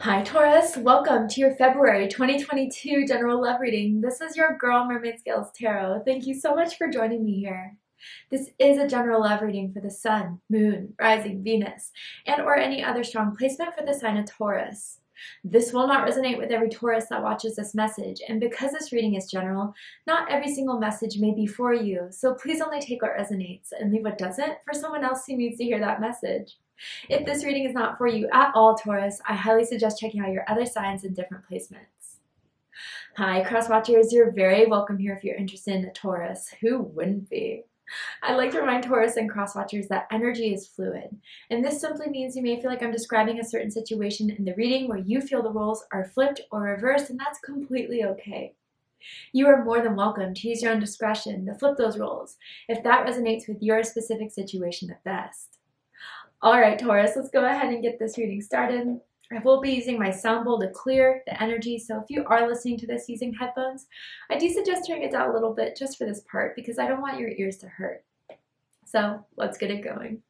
Hi Taurus, welcome to your February 2022 general love reading. This is your girl Mermaid Scales Tarot. Thank you so much for joining me here. This is a general love reading for the Sun, Moon, Rising, Venus, and or any other strong placement for the sign of Taurus. This will not resonate with every Taurus that watches this message, and because this reading is general, not every single message may be for you, so please only take what resonates and leave what doesn't for someone else who needs to hear that message. If this reading is not for you at all, Taurus, I highly suggest checking out your other signs and different placements. Hi, cross watchers. You're very welcome here if you're interested in a Taurus. Who wouldn't be? I'd like to remind Taurus and cross watchers that energy is fluid, and this simply means you may feel like I'm describing a certain situation in the reading where you feel the roles are flipped or reversed, and that's completely okay. You are more than welcome to use your own discretion to flip those roles if that resonates with your specific situation the best. All right, Taurus, let's go ahead and get this reading started. I will be using my sound bowl to clear the energy, so if you are listening to this using headphones, I do suggest turning it down a little bit just for this part because I don't want your ears to hurt. So let's get it going.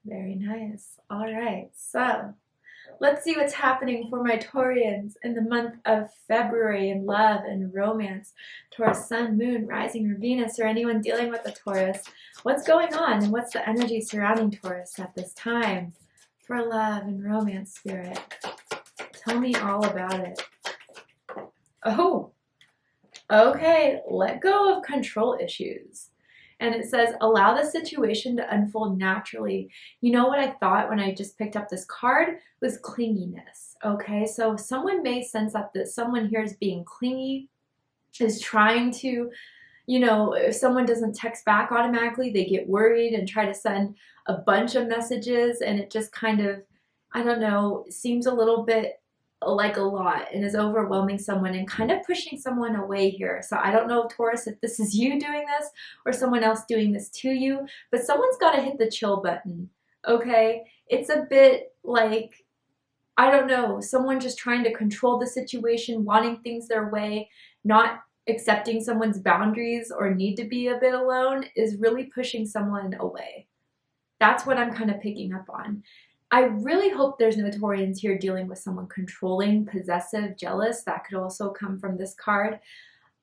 Very nice. All right, so let's see what's happening for my Taurians in the month of February in love and romance. Taurus, Sun, Moon, Rising, or Venus, or anyone dealing with a Taurus. What's going on and what's the energy surrounding Taurus at this time for love and romance, Spirit? Tell me all about it. Oh, okay, let go of control issues. And it says, allow the situation to unfold naturally. You know what I thought when I just picked up this card was clinginess. Okay, so someone may sense that someone here is being clingy, is trying to, if someone doesn't text back automatically, they get worried and try to send a bunch of messages, and it just kind of, I don't know, seems a little bit like a lot and is overwhelming someone and kind of pushing someone away here. So I don't know, Taurus, if this is you doing this or someone else doing this to you, but someone's got to hit the chill button, okay? It's a bit like, I don't know, someone just trying to control the situation, wanting things their way, not accepting someone's boundaries or need to be a bit alone is really pushing someone away. That's what I'm kind of picking up on. I really hope there's no Taurians here dealing with someone controlling, possessive, jealous. That could also come from this card.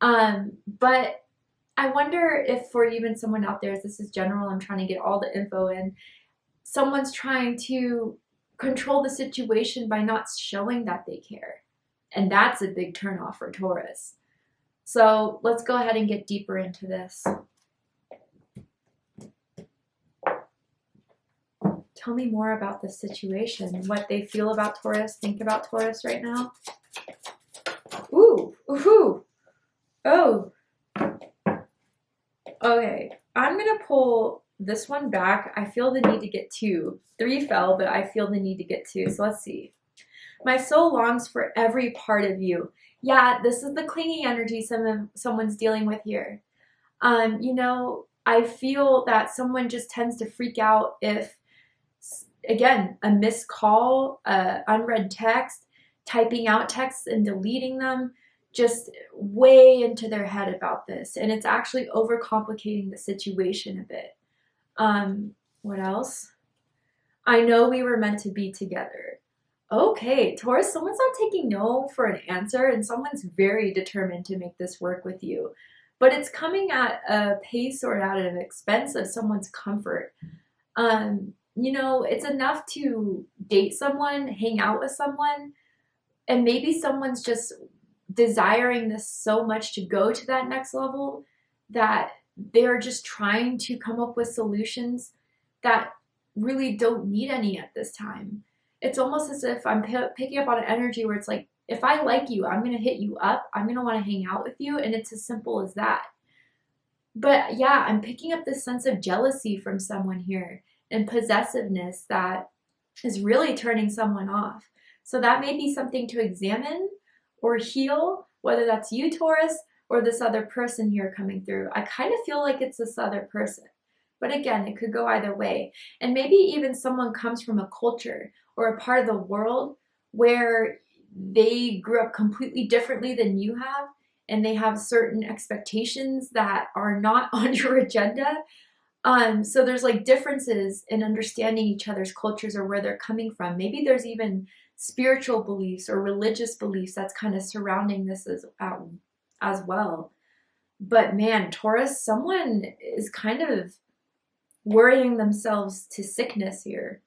But I wonder if for even someone out there, as this is general, I'm trying to get all the info in, someone's trying to control the situation by not showing that they care. And that's a big turnoff for Taurus. So let's go ahead and get deeper into this. Tell me more about this situation, what they feel about Taurus, think about Taurus right now. Ooh, ooh, oh. Okay, I'm gonna pull this one back. I feel the need to get two. 3 fell, but I feel the need to get 2. So let's see. My soul longs for every part of you. Yeah, this is the clingy energy someone's dealing with here. I feel that someone just tends to freak out if, again, a missed call, unread text, typing out texts and deleting them, just way into their head about this. And it's actually overcomplicating the situation a bit. What else? I know we were meant to be together. Okay, Taurus, someone's not taking no for an answer, and someone's very determined to make this work with you. But it's coming at a pace or at an expense of someone's comfort. It's enough to date someone, hang out with someone, and maybe someone's just desiring this so much to go to that next level that they're just trying to come up with solutions that really don't need any at this time. It's almost as if I'm picking up on an energy where it's like, if I like you, I'm going to hit you up. I'm going to want to hang out with you. And it's as simple as that. But yeah, I'm picking up this sense of jealousy from someone here and possessiveness that is really turning someone off. So that may be something to examine or heal, whether that's you, Taurus, or this other person here coming through. I kind of feel like it's this other person. But again, it could go either way. And maybe even someone comes from a culture or a part of the world where they grew up completely differently than you have, and they have certain expectations that are not on your agenda. So there's like differences in understanding each other's cultures or where they're coming from. Maybe there's even spiritual beliefs or religious beliefs that's kind of surrounding this as well. But man, Taurus, someone is kind of worrying themselves to sickness here,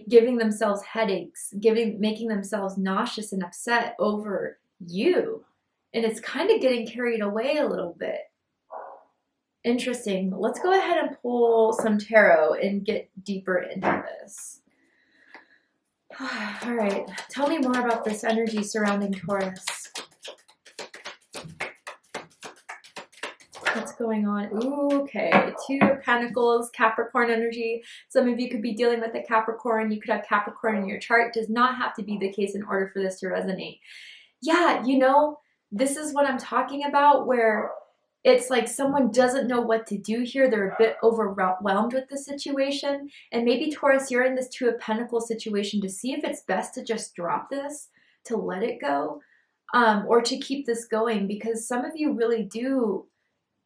giving themselves headaches, making themselves nauseous and upset over you. And it's kind of getting carried away a little bit. Interesting. Let's go ahead and pull some tarot and get deeper into this. All right. Tell me more about this energy surrounding Taurus. What's going on? Ooh, okay. Two of Pentacles, Capricorn energy. Some of you could be dealing with a Capricorn. You could have Capricorn in your chart. It does not have to be the case in order for this to resonate. Yeah, you know, this is what I'm talking about, where it's like someone doesn't know what to do here. They're a bit overwhelmed with the situation. And maybe, Taurus, you're in this Two of Pentacles situation to see if it's best to just drop this, to let it go, or to keep this going, because some of you really do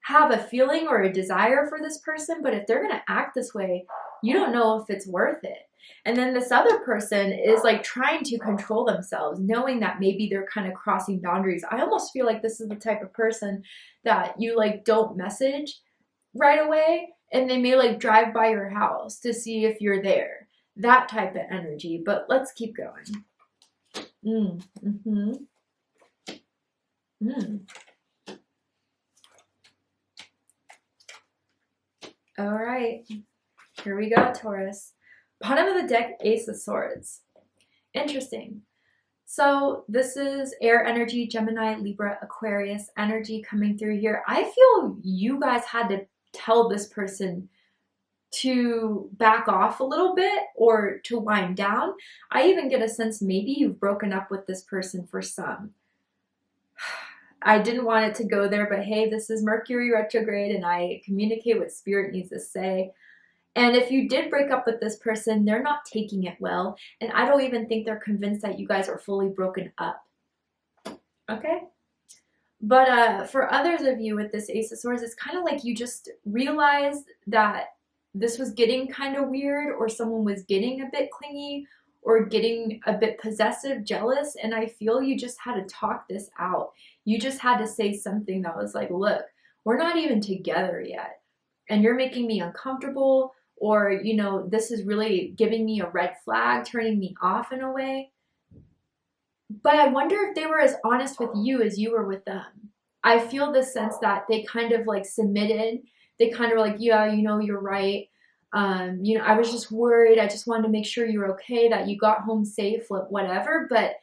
have a feeling or a desire for this person, but if they're going to act this way, you don't know if it's worth it. And then this other person is like trying to control themselves, knowing that maybe they're kind of crossing boundaries. I almost feel like this is the type of person that you like don't message right away, and they may like drive by your house to see if you're there. That type of energy. But let's keep going. All right, here we go, Taurus. Bottom of the deck, Ace of Swords. Interesting. So this is air energy, Gemini, Libra, Aquarius energy coming through here. I feel you guys had to tell this person to back off a little bit or to wind down. I even get a sense maybe you've broken up with this person for some. I didn't want it to go there, but hey, this is Mercury retrograde and I communicate what Spirit needs to say. And if you did break up with this person, they're not taking it well. And I don't even think they're convinced that you guys are fully broken up. Okay? But for others of you with this Ace of Swords, it's kind of like you just realized that this was getting kind of weird, or someone was getting a bit clingy or getting a bit possessive, jealous. And I feel you just had to talk this out. You just had to say something that was like, look, we're not even together yet. And you're making me uncomfortable. Or, you know, this is really giving me a red flag, turning me off in a way. But I wonder if they were as honest with you as you were with them. I feel this sense that they kind of like submitted. They kind of were like, yeah, you know, you're right. You know, I was just worried. I just wanted to make sure you're okay, that you got home safe, whatever. But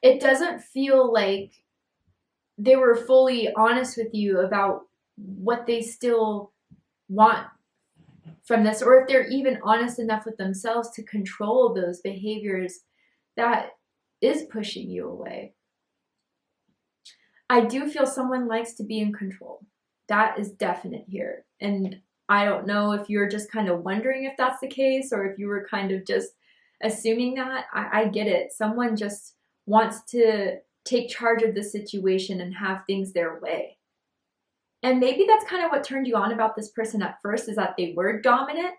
it doesn't feel like they were fully honest with you about what they still want from this, or if they're even honest enough with themselves to control those behaviors that is pushing you away. I do feel someone likes to be in control. That is definite here. And I don't know if you're just kind of wondering if that's the case, or if you were kind of just assuming that. I get it. Someone just wants to take charge of the situation and have things their way. And maybe that's kind of what turned you on about this person at first, is that they were dominant,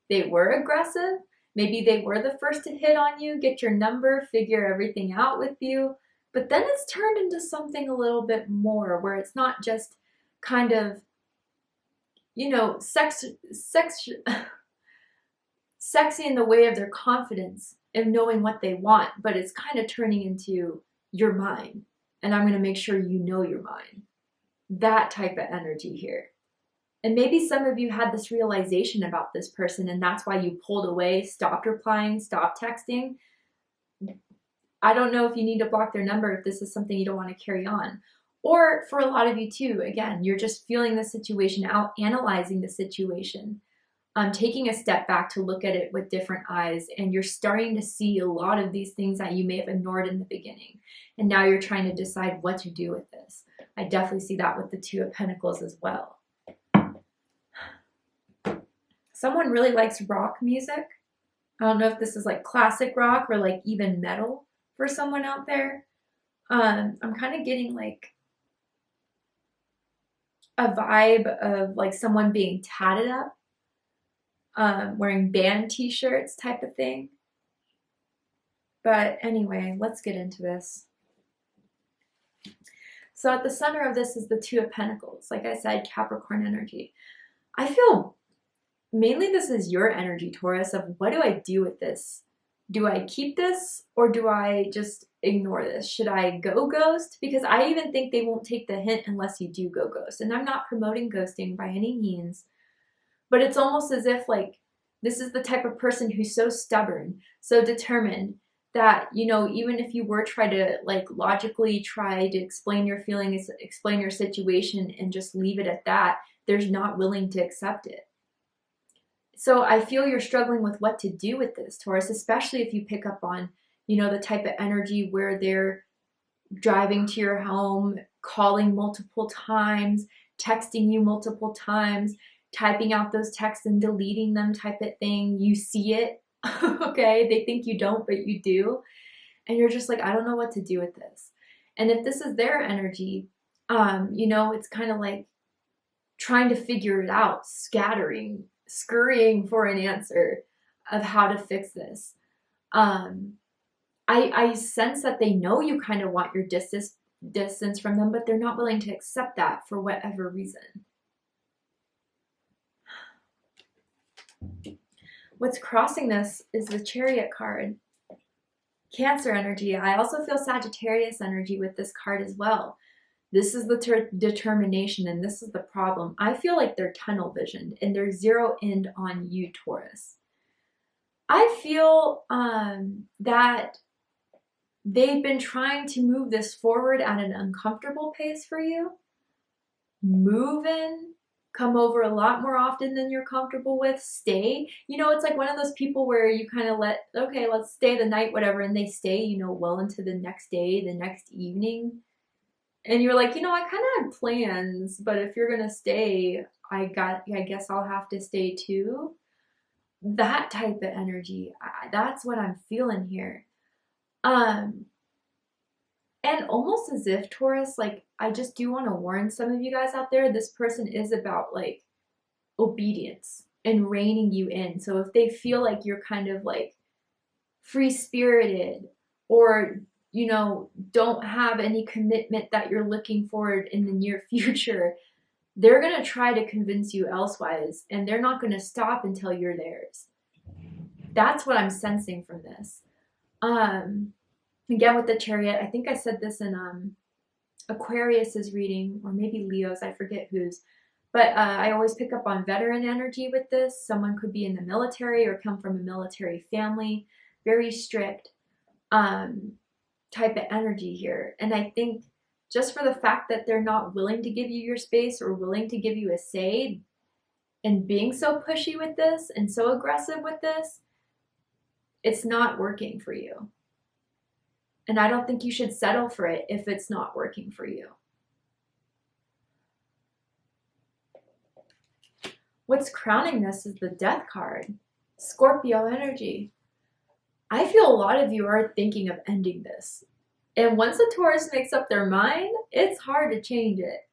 they were aggressive, maybe they were the first to hit on you, get your number, figure everything out with you. But then it's turned into something a little bit more, where it's not just kind of, you know, sexy in the way of their confidence and knowing what they want, but it's kind of turning into your mind. And I'm going to make sure you know your mind. That type of energy here. And maybe some of you had this realization about this person, and that's why you pulled away, stopped replying, stopped texting. I don't know if you need to block their number if this is something you don't want to carry on. Or for a lot of you too, again, you're just feeling the situation out, analyzing the situation. taking a step back to look at it with different eyes, and you're starting to see a lot of these things that you may have ignored in the beginning. And now you're trying to decide what to do with this. I definitely see that with the Two of Pentacles as well. Someone really likes rock music. I don't know if this is like classic rock or like even metal for someone out there. I'm kind of getting like a vibe of like someone being tatted up, wearing band t-shirts type of thing. But anyway, let's get into this. So at the center of this is the Two of Pentacles. Like I said, Capricorn energy. I feel mainly this is your energy, Taurus, of what do I do with this? Do I keep this or do I just ignore this? Should I go ghost? Because I even think they won't take the hint unless you do go ghost. And I'm not promoting ghosting by any means, but it's almost as if like this is the type of person who's so stubborn, so determined that, you know, even if you were try to like logically try to explain your feelings, explain your situation and just leave it at that, they're not willing to accept it. So I feel you're struggling with what to do with this, Taurus, especially if you pick up on, you know, the type of energy where they're driving to your home, calling multiple times, texting you multiple times, typing out those texts and deleting them type of thing. You see it, okay? They think you don't, but you do. And you're just like, I don't know what to do with this. And if this is their energy, you know, it's kind of like trying to figure it out, scurrying for an answer of how to fix this. I sense that they know you kind of want your distance from them, but they're not willing to accept that for whatever reason. What's crossing this is the Chariot card. Cancer energy. I also feel Sagittarius energy with this card as well. This is the determination, and this is the problem. I feel like they're tunnel visioned and they're zero in on you, Taurus. I feel that they've been trying to move this forward at an uncomfortable pace for you. Move in, come over a lot more often than you're comfortable with, stay. You know, it's like one of those people where you kind of okay, let's stay the night, whatever, and they stay, you know, well into the next day, the next evening. And you're like, you know, I kind of had plans, but if you're going to stay, I guess I'll have to stay too. That type of energy, that's what I'm feeling here. And almost as if, Taurus, like, I just do want to warn some of you guys out there, this person is about like obedience and reining you in. So if they feel like you're kind of like free-spirited or, you know, don't have any commitment that you're looking forward in the near future, they're going to try to convince you elsewise, and they're not going to stop until you're theirs. That's what I'm sensing from this. Again, with the Chariot, I think I said this in Aquarius's reading, or maybe Leo's, I forget whose, but I always pick up on veteran energy with this. Someone could be in the military or come from a military family, very strict. Type of energy here. And I think just for the fact that they're not willing to give you your space or willing to give you a say and being so pushy with this and so aggressive with this, it's not working for you. And I don't think you should settle for it if it's not working for you. What's crowning this is the Death card. Scorpio energy. I feel a lot of you are thinking of ending this. And once a Taurus makes up their mind, it's hard to change it.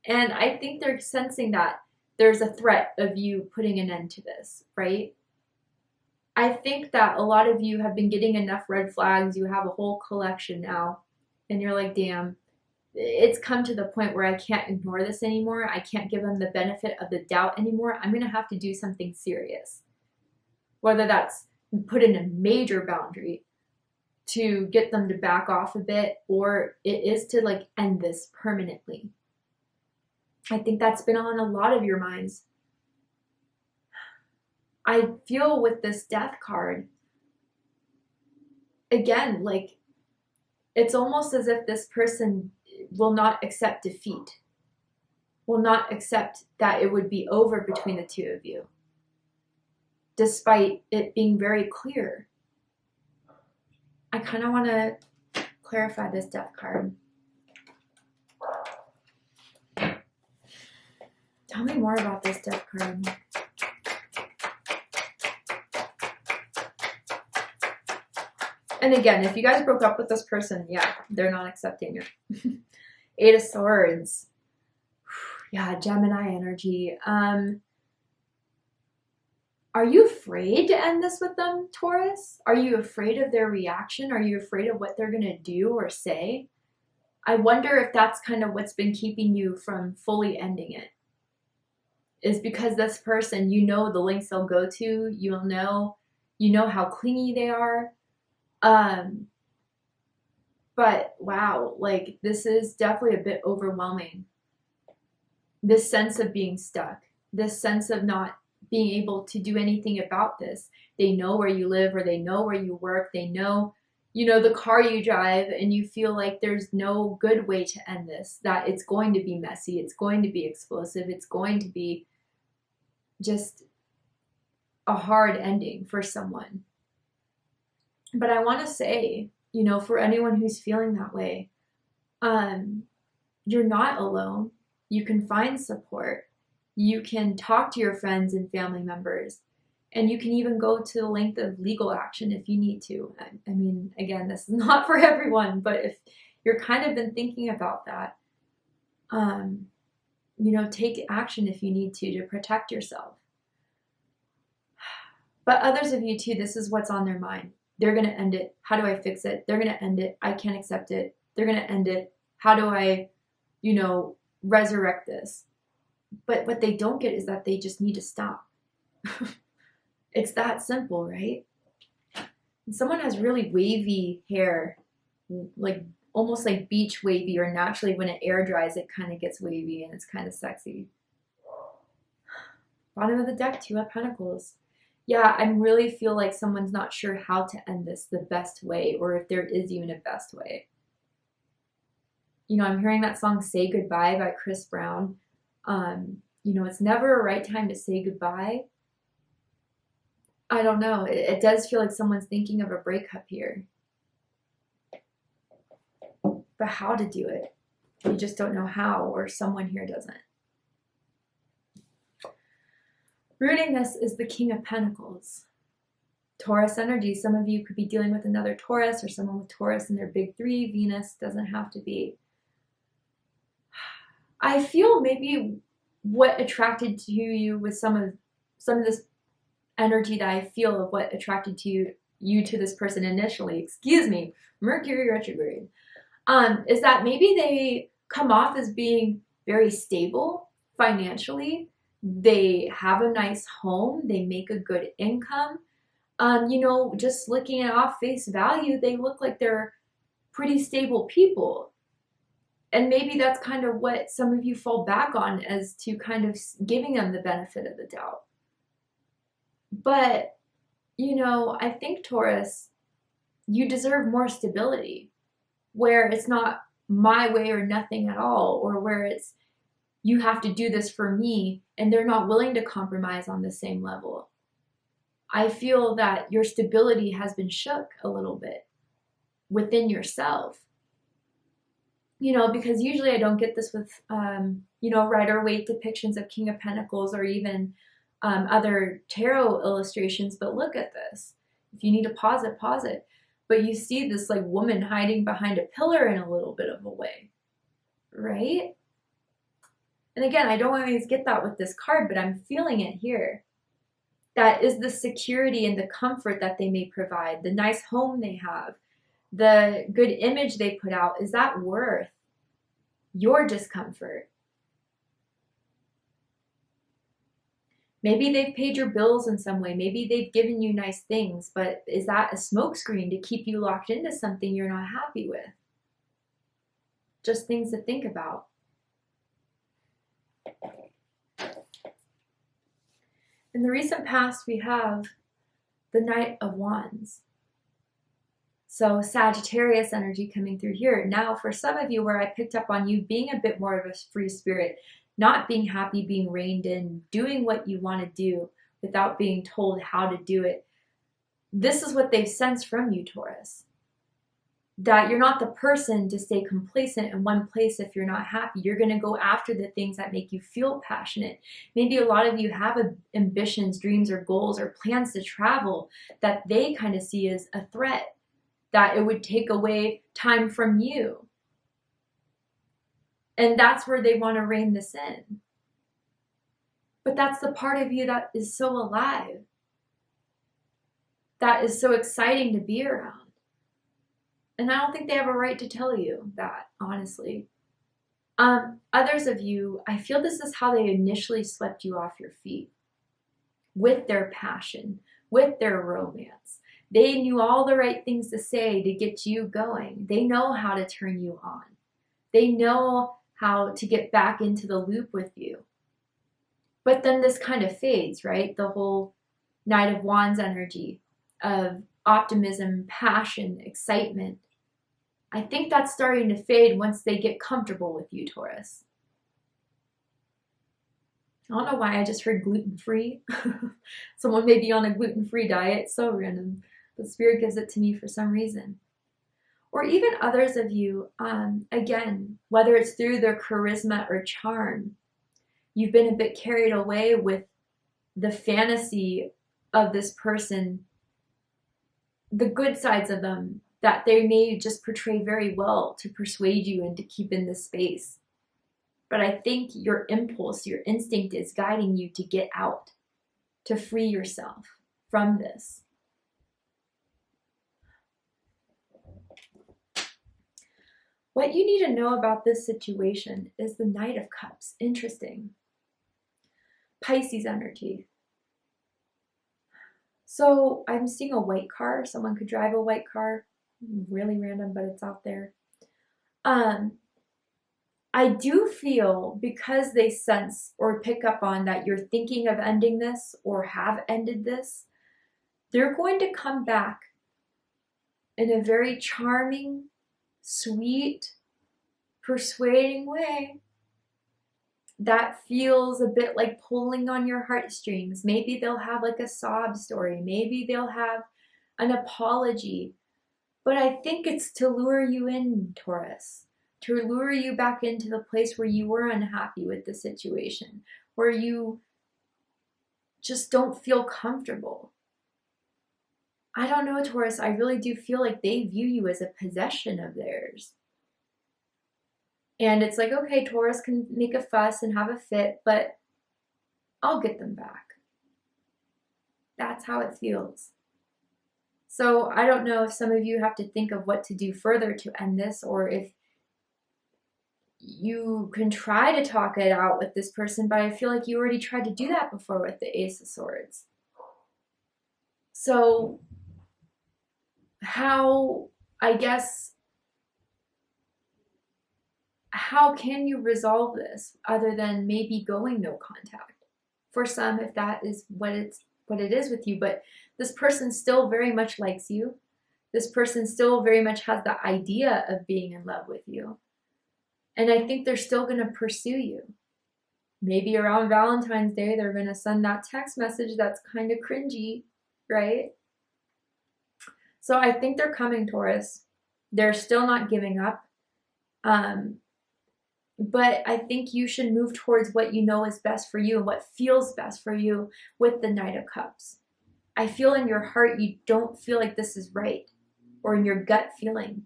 And I think they're sensing that there's a threat of you putting an end to this, right? I think that a lot of you have been getting enough red flags. You have a whole collection now. And you're like, damn, it's come to the point where I can't ignore this anymore. I can't give them the benefit of the doubt anymore. I'm going to have to do something serious. Whether that's put in a major boundary to get them to back off a bit, or it is to like end this permanently. I think that's been on a lot of your minds. I feel with this Death card, again, like it's almost as if this person will not accept defeat, will not accept that it would be over between the two of you. despite it being very clear. I kind of want to clarify this death card. Tell me more about this death card. And again, if you guys broke up with this person, yeah, they're not accepting it. Eight of Swords. Yeah, Gemini energy. Are you afraid to end this with them, Taurus? Are you afraid of their reaction? Are you afraid of what they're going to do or say? I wonder if that's kind of what's been keeping you from fully ending it. Is because this person, you know the lengths they'll go to, you know how clingy they are. But wow, like this is definitely a bit overwhelming. This sense of being stuck, this sense of not being able to do anything about this. They know where you live or they know where you work. They know, the car you drive, and you feel like there's no good way to end this, that it's going to be messy. It's going to be explosive. It's going to be just a hard ending for someone. But I want to say, for anyone who's feeling that way, you're not alone. You can find support. You can talk to your friends and family members, and you can even go to the length of legal action if you need to. I mean, again, this is not for everyone, but if you're kind of been thinking about that, take action if you need to protect yourself. But others of you too, this is what's on their mind. They're going to end it. How do I fix it? They're going to end it. I can't accept it. They're going to end it. How do I, resurrect this? But what they don't get is that they just need to stop. It's that simple, right? And someone has really wavy hair, like almost like beach wavy, or naturally when it air dries, it kind of gets wavy and it's kind of sexy. Bottom of the deck, Two of Pentacles. Yeah, I really feel like someone's not sure how to end this the best way, or if there is even a best way. I'm hearing that song Say Goodbye by Chris Brown. It's never a right time to say goodbye. I don't know. It does feel like someone's thinking of a breakup here. But how to do it? You just don't know how, or someone here doesn't. Rooting this is the King of Pentacles. Taurus energy. Some of you could be dealing with another Taurus, or someone with Taurus in their big three. Venus doesn't have to be. I feel maybe what attracted to you with some of this energy that I feel of what attracted to you to this person initially, Mercury retrograde, is that maybe they come off as being very stable financially. They have a nice home. They make a good income. Just looking at off face value, they look like they're pretty stable people. And maybe that's kind of what some of you fall back on, as to kind of giving them the benefit of the doubt. But, I think, Taurus, you deserve more stability, where it's not my way or nothing at all, or where it's you have to do this for me, and they're not willing to compromise on the same level. I feel that your stability has been shook a little bit within yourself. Because usually I don't get this with, Rider-Waite depictions of King of Pentacles, or even other tarot illustrations. But look at this. If you need to pause it, pause it. But you see this like woman hiding behind a pillar in a little bit of a way, right? And again, I don't always get that with this card, but I'm feeling it here. That is the security and the comfort that they may provide, the nice home they have, the good image they put out. Is that worth your discomfort? Maybe they've paid your bills in some way. Maybe they've given you nice things, but is that a smokescreen to keep you locked into something you're not happy with? Just things to think about. In the recent past, we have the Knight of Wands. So Sagittarius energy coming through here. Now, for some of you, where I picked up on you being a bit more of a free spirit, not being happy, being reined in, doing what you want to do, without being told how to do it. This is what they've sensed from you, Taurus. That you're not the person to stay complacent in one place if you're not happy. You're going to go after the things that make you feel passionate. Maybe a lot of you have ambitions, dreams, or goals, or plans to travel that they kind of see as a threat, that it would take away time from you. And that's where they want to rein this in. But that's the part of you that is so alive, that is so exciting to be around. And I don't think they have a right to tell you that, honestly. Others of you, I feel this is how they initially swept you off your feet. With their passion, with their romance. They knew all the right things to say to get you going. They know how to turn you on. They know how to get back into the loop with you. But then this kind of fades, right? The whole Knight of Wands energy of optimism, passion, excitement. I think that's starting to fade once they get comfortable with you, Taurus. I don't know why I just heard gluten-free. Someone may be on a gluten-free diet. So random. But Spirit gives it to me for some reason. Or even others of you, again, whether it's through their charisma or charm, you've been a bit carried away with the fantasy of this person, the good sides of them, that they may just portray very well to persuade you and to keep in this space. But I think your impulse, your instinct is guiding you to get out, to free yourself from this. What you need to know about this situation is the Knight of Cups. Interesting. Pisces energy. So I'm seeing a white car. Someone could drive a white car. Really random, but it's out there. I do feel, because they sense or pick up on that you're thinking of ending this or have ended this, they're going to come back in a very charming, sweet, persuading way that feels a bit like pulling on your heartstrings. Maybe they'll have like a sob story. Maybe they'll have an apology. But I think it's to lure you in, Taurus, to lure you back into the place where you were unhappy with the situation, where you just don't feel comfortable. I don't know, Taurus, I really do feel like they view you as a possession of theirs. And it's like, okay, Taurus can make a fuss and have a fit, but I'll get them back. That's how it feels. So I don't know if some of you have to think of what to do further to end this, or if you can try to talk it out with this person, but I feel like you already tried to do that before with the Ace of Swords. So how can you resolve this other than maybe going no contact? For some, if that is what it is with you, but this person still very much likes you. This person still very much has the idea of being in love with you. And I think they're still going to pursue you. Maybe around Valentine's Day, they're going to send that text message that's kind of cringy, right? So I think they're coming, Taurus. They're still not giving up. But I think you should move towards what you know is best for you and what feels best for you with the Knight of Cups. I feel in your heart you don't feel like this is right, or in your gut feeling.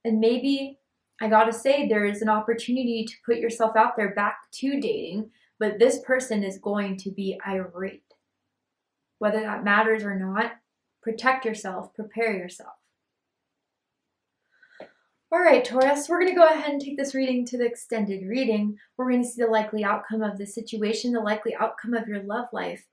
And maybe, I gotta say, there is an opportunity to put yourself out there back to dating, but this person is going to be irate. Whether that matters or not, protect yourself, prepare yourself. All right, Taurus, we're going to go ahead and take this reading to the extended reading. We're going to see the likely outcome of the situation, the likely outcome of your love life.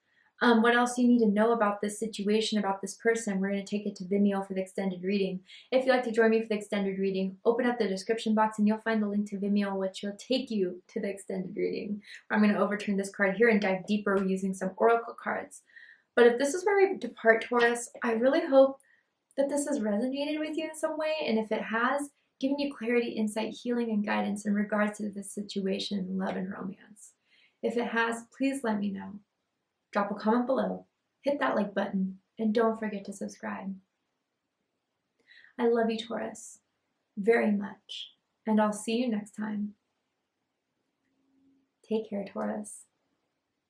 What else you need to know about this situation, about this person. We're going to take it to Vimeo for the extended reading. If you'd like to join me for the extended reading, open up the description box and you'll find the link to Vimeo, which will take you to the extended reading. I'm going to overturn this card here and dive deeper using some oracle cards. But if this is where we depart, Taurus, I really hope that this has resonated with you in some way. And if it has, giving you clarity, insight, healing, and guidance in regards to this situation, love, and romance. If it has, please let me know. drop a comment below, hit that like button, and don't forget to subscribe. I love you, Taurus, very much, and I'll see you next time. Take care, Taurus.